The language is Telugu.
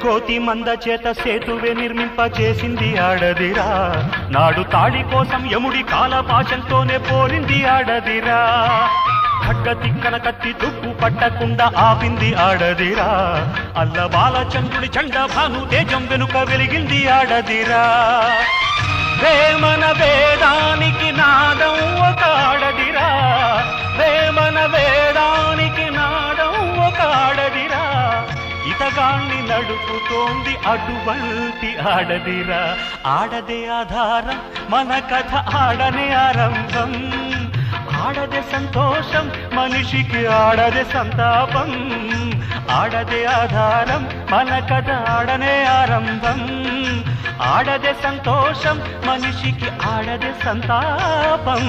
కోతి మంద చేత సేతువే నిర్మింప చేసింది ఆడదిరా నాడు తాళి కోసం యముడి కాలపాశంతోనే పోరింది ఆడదిరా ఖడ్గ తిక్కన కత్తి తుప్పు పట్టకుండా ఆపింది ఆడదిరా అల్ల బాలచంద్రుడి చండ భాను తేజం వెనుక వెలిగింది ఆడదిరా వేమన వేదానికి నాదం ఒక ఆడదిరా వేమన వేదానికి నాదం ఒక ఆడదిరా ఇతగాన్ని నడుపుతోంది అటువంటి ఆడదిరా ఆడదే ఆధారం మన కథ ఆడనే ఆరంభం ఆడదే సంతోషం మనిషికి ఆడదే సంతాపం ఆడదే ఆధారం మన కథ ఆడనే ఆరంభం ఆడదే సంతోషం మనిషికి ఆడదే సంతాపం